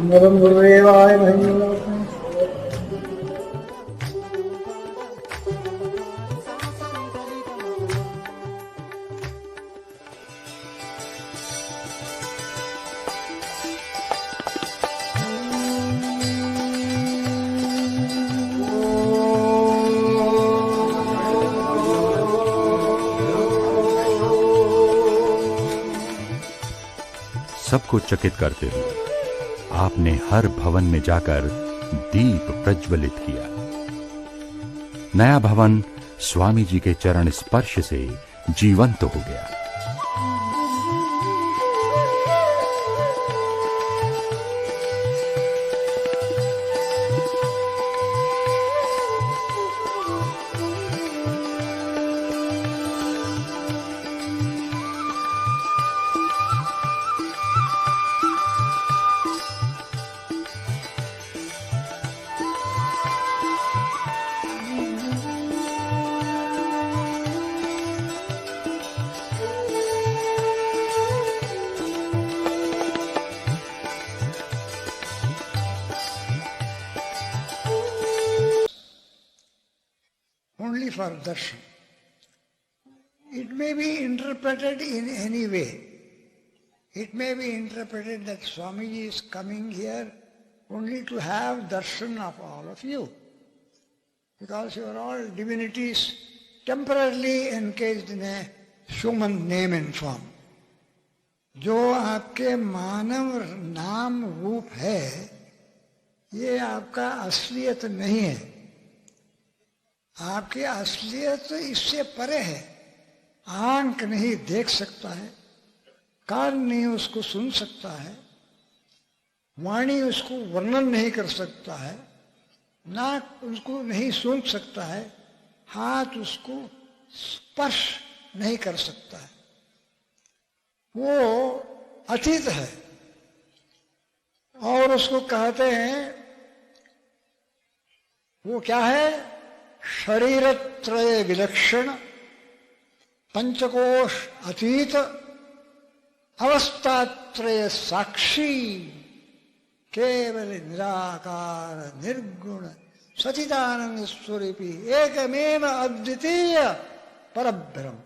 नरम गुरुदेवाय धन्यवाद। सबको चकित करते हुए आपने हर भवन में जाकर दीप प्रज्वलित किया। नया भवन स्वामी जी के चरण स्पर्श से जीवंत हो गया। Only for darshan. It may be interpreted in any way. It may be interpreted that Swamiji is coming here only to have darshan of all of you, because you are all divinities temporarily encased in a human name and form. जो आपके मानव नाम रूप है, ये आपका असलियत नहीं है। आपकी असलियत इससे परे है। आंख नहीं देख सकता है, कान नहीं उसको सुन सकता है, वाणी उसको वर्णन नहीं कर सकता है, नाक उसको नहीं सूंघ सकता है, हाथ उसको स्पर्श नहीं कर सकता है। वो अतीत है और उसको कहते हैं, वो क्या है? शरीरत्रय विलक्षण, पंचकोश अतीत, अवस्थात्रय साक्षी, केवल निराकार निर्गुण सचिदानंद स्वरूपी एकमेव अद्वितीय परब्रह्म,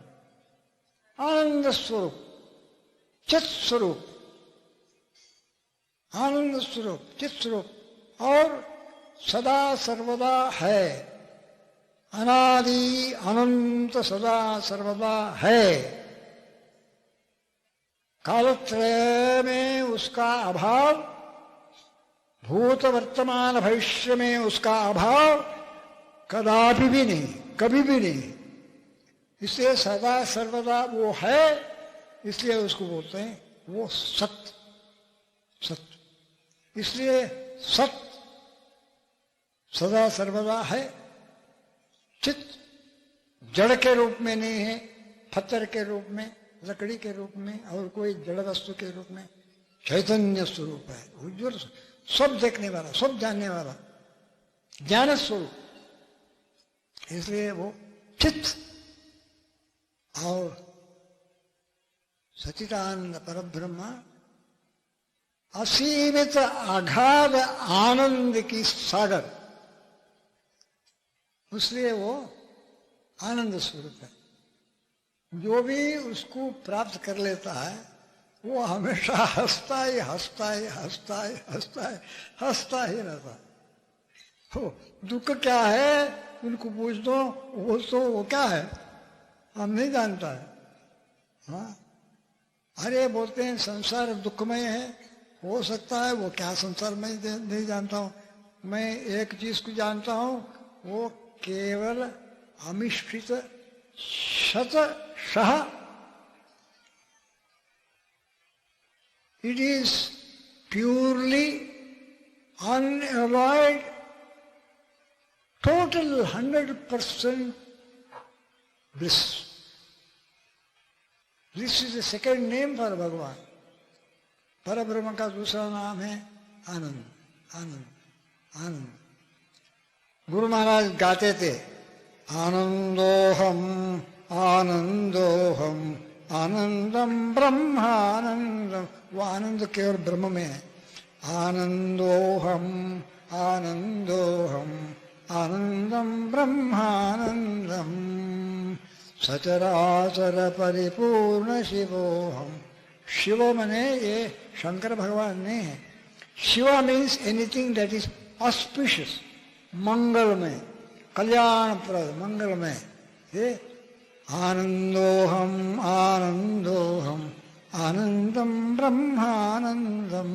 आनंद स्वरूप, चित स्वरूप, आनंद स्वरूप, चित स्वरूप और सदा सर्वदा है, अनादि अनंत सदा सर्वदा है। कालत्रय में उसका अभाव, भूत वर्तमान भविष्य में उसका अभाव कदापि भी नहीं, कभी भी नहीं। इसलिए सदा सर्वदा वो है, इसलिए उसको बोलते हैं वो सत्य, सत्य। इसलिए सत्य सदा सर्वदा है। चित्त जड़ के रूप में नहीं है, पत्थर के रूप में, लकड़ी के रूप में और कोई जड़ वस्तु के रूप में चैतन्य स्वरूप है, उज्ज्वल, सब देखने वाला, सब जानने वाला, ज्ञान स्वरूप। इसलिए वो चित्त और सच्चिदानंद परब्रह्म असीमित अगाध आनंद की सागर, इसलिए वो आनंद स्वरूप है। जो भी उसको प्राप्त कर लेता है वो हमेशा हंसता ही हंसता ही हंसता ही हंसता ही हंसता ही रहता है। हो दुख क्या है उनको पूछ दो, वो क्या है हम नहीं जानता है। हाँ, अरे बोलते हैं संसार दुखमय है, हो सकता है वो क्या संसार में नहीं जानता हूँ। मैं एक चीज को जानता हूँ, वो केवल अमिश्रित शतशः, it is purely unalloyed, total 100% bliss. Bliss is the second name for भगवान। परब्रह्म का दूसरा नाम है आनंद, आनंद, आनंद। गुरु महाराज गाते थे, आनंदोहम आनंदोहम आनंदम ब्रह्मानंदम। वो आनंद केवल ब्रह्म में है। आनंदोहम आनंदोहम आनंदम ब्रह्मानंदम सचराचर परिपूर्ण शिवोहम। शिव मने ये शंकर भगवान ने है। Shiva means anything that is auspicious, मंगलमय, कल्याणप्रद, मंगलमय। ये आनंदोहम आनंदोहम आनंदम ब्रह्मानंदम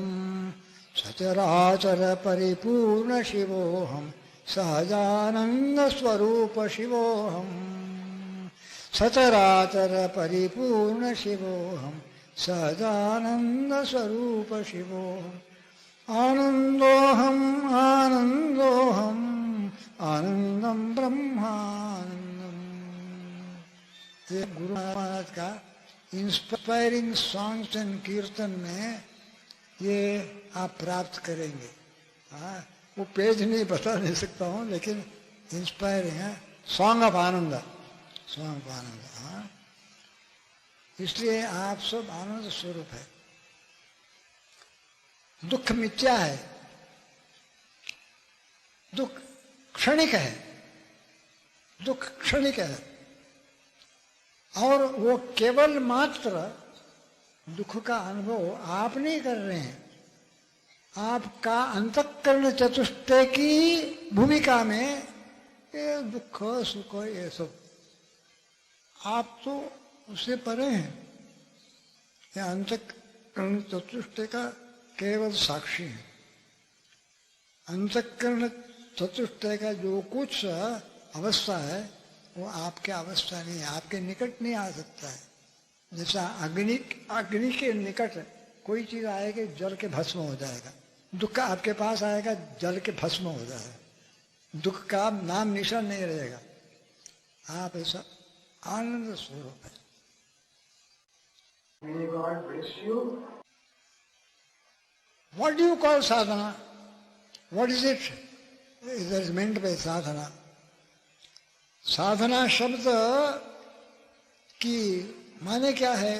सचराचर परिपूर्ण शिवोहम सहजानंद स्वरूप शिवोहम। सचराचर परिपूर्ण शिवोहम सहजानंद स्वरूप शिवोहम। आनंदोहम आनंदोहम आनंदम ब्रह्मानंदम। ये गुरु महाराज का इंस्पायरिंग सॉन्ग्स एंड कीर्तन में ये आप प्राप्त करेंगे। हाँ, वो पेज नहीं बता नहीं सकता हूँ, लेकिन इंस्पायरिंग है। Song of Anand, song of Anand. हाँ, इसलिए आप सब आनंद स्वरूप है। दुख मिथ्या है, दुख क्षणिक है, दुख क्षणिक है, और वो केवल मात्र दुख का अनुभव आप नहीं कर रहे हैं। आपका अंतःकरण चतुष्टय की भूमिका में ये दुख सुख ये सब, आप तो उससे परे हैं। ये अंतःकरण चतुष्टय का केवल साक्षी है। अंतःकरण चतुष्टय का जो कुछ अवस्था है वो आपके अवस्था नहीं है, आपके निकट नहीं आ सकता है। जैसा अग्नि के निकट कोई चीज आएगी जल के भस्म हो जाएगा, दुख का आपके पास आएगा जल के भस्म हो जाएगा, दुख का नाम निशान नहीं रहेगा। आप ऐसा आनंद स्वरूप है। May God bless you. What do you call sadhana? What is it that is meant by sadhana? साधना शब्द की माने क्या है?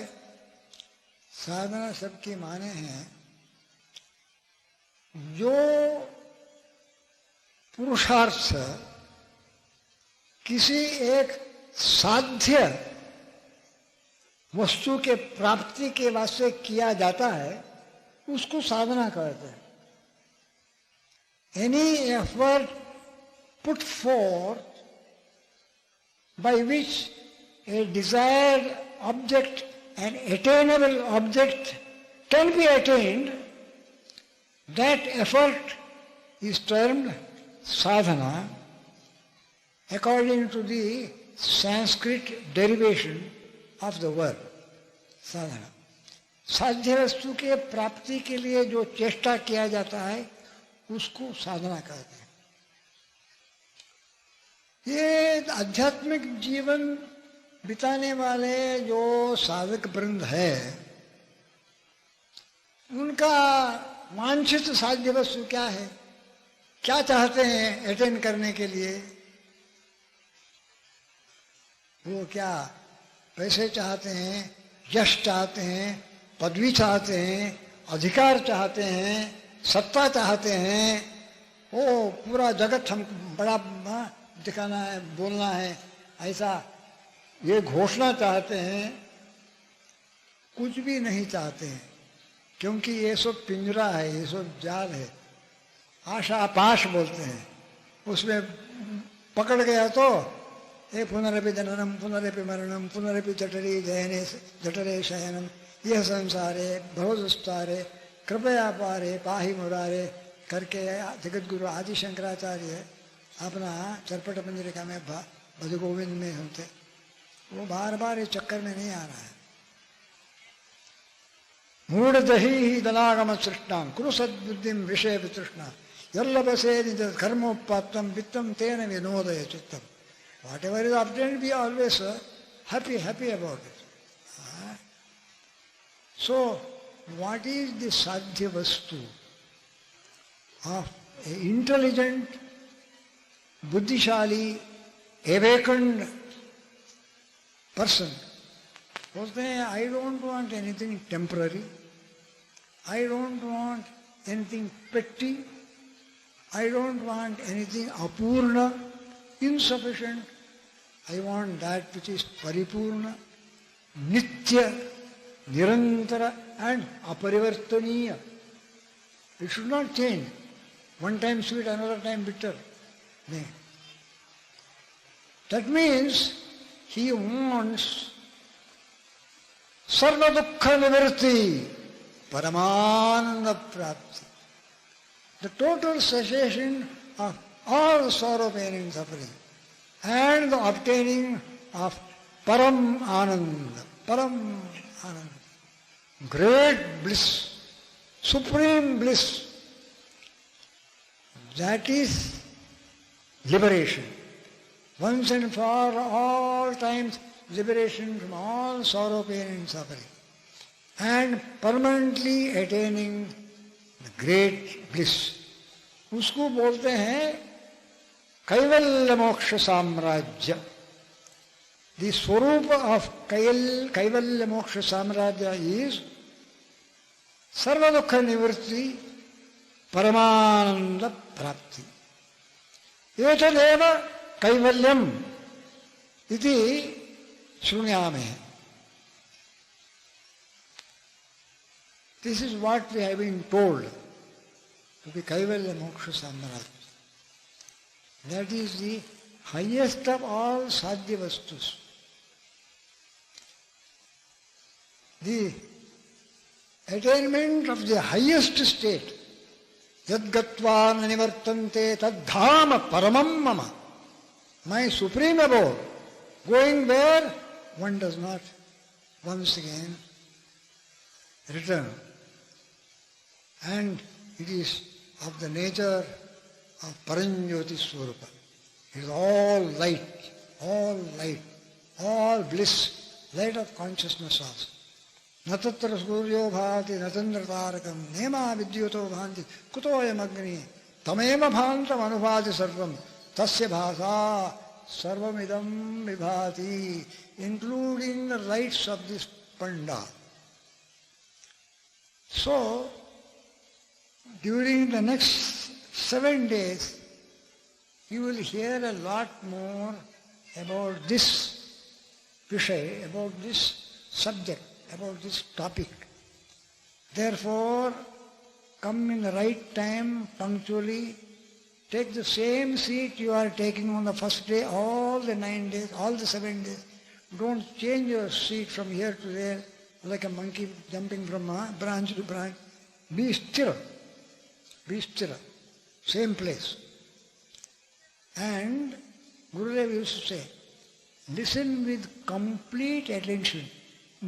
साधना शब्द की माने हैं जो पुरुषार्थ किसी एक साध्य वस्तु के प्राप्ति के वास्ते किया जाता है, उसको साधना कहते हैं। Any effort put for by which a desired object, an attainable object can be attained, that effort is termed sadhana according to the Sanskrit derivation of the word sadhana. साध्य वस्तु के प्राप्ति के लिए जो चेष्टा किया जाता है उसको साधना कहते हैं। ये आध्यात्मिक जीवन बिताने वाले जो साधक वृंद है, उनका वांछित साध्य वस्तु क्या है? क्या चाहते हैं अटेन करने के लिए? वो क्या पैसे चाहते हैं, यश चाहते हैं, पदवी चाहते हैं, अधिकार चाहते हैं, सत्ता चाहते हैं, वो पूरा जगत हम बड़ा दिखाना है, बोलना है, ऐसा ये घोषणा चाहते हैं? कुछ भी नहीं चाहते हैं, क्योंकि ये सब पिंजरा है, ये सब जाल है। आशा पाश बोलते हैं, उसमें पकड़ गया तो ये पुनरपि जननम पुनरपि मरणम पुनरपि जठरे जयने जठरे शयनम यह संसारे भवदुस्तारे कृपया पारे पाहि मुरारे करके जगत गुरु आदि शंकराचार्य अपना चरपट पंजरिका में भज गोविंद में होते। वो बार बार इस चक्कर में नहीं आ रहा है। मूढ़ दही ही दलागम सृष्टां कुरु सद्बुद्धिम विषय वितृष्णा यल्लभसे निज कर्मोपात्तम वित्तम तेन विनोदय चित्तम। Whatever is obtained, be always happy about it. So, what is the sadhya vastu of an intelligent, buddhishali, awakened person? बोलते हैं I don't want anything temporary. I don't want anything petty. I don't want anything apurna, insufficient. I want that which is paripurna, nitya, nirantara and aparivartaniya. It should not change. One time sweet, another time bitter. No. That means he wants sarva dukkha nivarti, paramananda prapti. The total cessation of all sorrow, pain and suffering and the obtaining of param ananda, great bliss, supreme bliss. That is liberation. Once and for all times, liberation from all sorrow, pain and suffering. And permanently attaining the great bliss. उसको बोलते हैं कैवल्य मोक्ष साम्राज्य. The swarupa of कैवल्य मोक्ष साम्राज्य is सर्व दुख निवृत्ति परमानंद प्राप्ति. एतदेव कैवल्यम इति शृणुयामः. This is what we have been told to be Kaivalya Moksha Samrajya. That is the highest of all sadhya vastus. The attainment of the highest state. Yad gatva nivartante tad dhama paramam mama. My supreme abode. Going where one does not once again return. And it is of the nature of Paranjyoti Swarupa. It is all light, all bliss, light of consciousness also. Natatra suryo bhati natandra tarakam nema vidyuto bhanti kutoyam agni tamema bhantam anubhati sarvam tasya bhasa sarvamidam vibhati, including the lights of this panda. So, during the next 7 days, you will hear a lot more about this vishay, about this subject, about this topic. Therefore, come in the right time, punctually, take the same seat you are taking on the first day, all the 9 days, all the 7 days. Don't change your seat from here to there like a monkey jumping from branch to branch. Be still. Be still. Same place. And Gurudev used to say, listen with complete attention.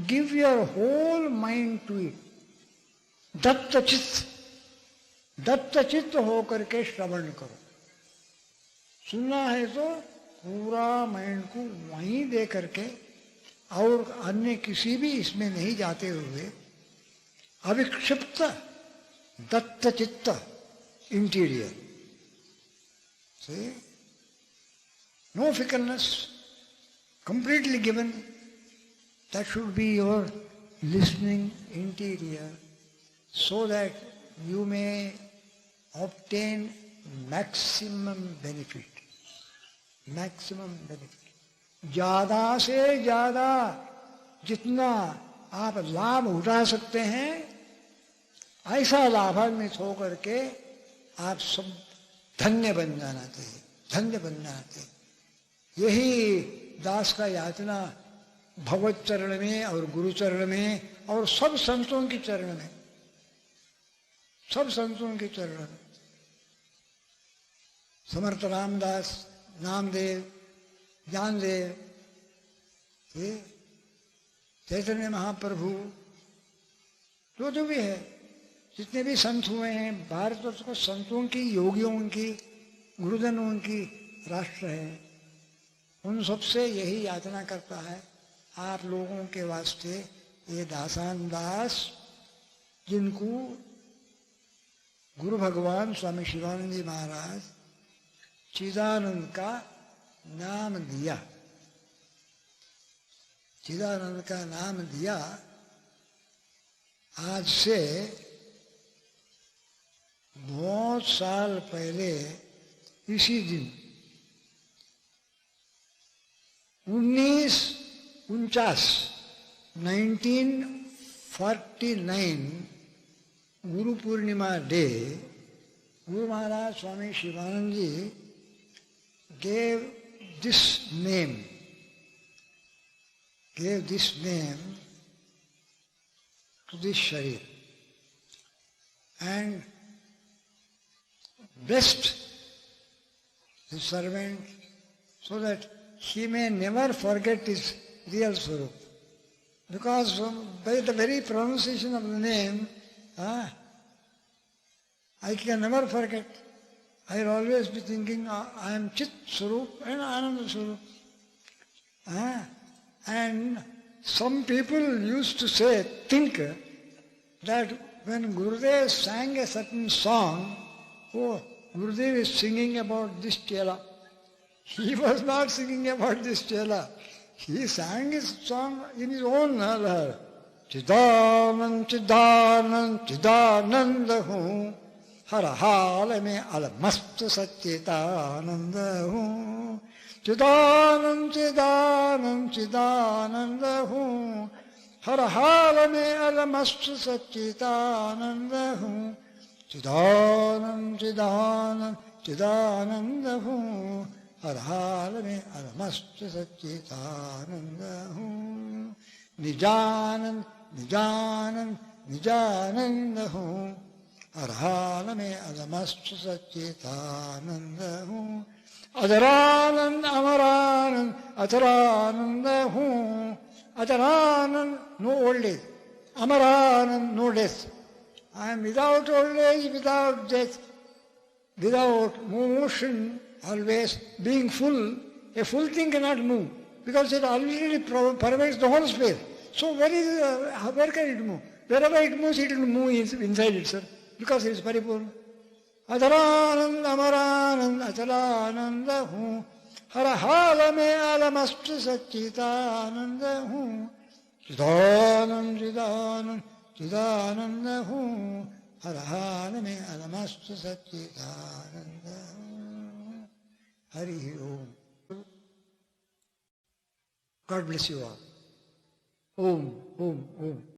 Give your whole mind to it. Datta चित्त होकर के श्रवण करो. सुनना है तो पूरा mind को वहीं दे करके और अन्य किसी भी इसमें नहीं जाते हुए अविक्षिप्त दत्त चित्त interior. See? No fickleness, completely given. That should be your listening interior, so that you may obtain maximum benefit. Maximum benefit. ज़्यादा से ज़्यादा जितना आप लाभ उठा सकते हैं, ऐसा लाभान्वित होकर के आप सब धन्य बन जाना चाहिए. धन्य बन जाना चाहिए. यही दास का याचना भगवत चरण में और गुरु चरण में और सब संतों की चरण में, सब संतों के चरण में. समर्थ रामदास, नामदेव, ज्ञानदेव, चैतन्य महाप्रभु, जो भी है, जितने भी संत हुए हैं, भारतवर्ष को संतों की, योगियों की, गुरुजनों की राष्ट्र है. उन सबसे यही याचना करता है, आप लोगों के वास्ते ये दासान दास, जिनको गुरु भगवान स्वामी शिवानंद जी महाराज चिदानंद का नाम दिया, चिदानंद का नाम दिया, आज से बहुत साल पहले इसी दिन 1949 Guru Purnima day, Guru Maharaj Swami Shivanand Ji gave this name to this Sharir and blessed the servant so that he may never forget his real Swarup. Because by the very pronunciation of the name, I can never forget. I will always be thinking, I am Chit Swarup and Ananda Swarup. And some people used to think that when Gurudev sang a certain song, oh, Gurudev is singing about this chela. He was not singing about this chela. He sang his song in his own lahar. Chidanand, Chidanand, Chidananda hu, har hal mein al mast satchitananda hu. Chidanand, Chidanand, Chidananda hu, har hal mein al mast satchitananda hu. Chidanand, Chidanand, Chidananda hu, har hal mein al mast satchitananda hu. Nijanand, Nijanand, Nijananda hu, har hal mein al mast satchitananda hu. Ajaranand, Amaranand, Ajarananda hu. Ajaranand, no old age. Amaranand, no death. I am without old age, without death, without motion, always being full. A full thing cannot move because it already pervades the whole space. So where can it move? Wherever it moves, it will move inside itself because it is paripurna. Ajaranand, Amaranand, Achalananda hu, har hala mein alamastha satchitananda hu. Chidanand, Chidanand, Chidananda hu, har hala mein alamastha satchitananda hu. Hari Om. God bless you all. Om, Om, Om.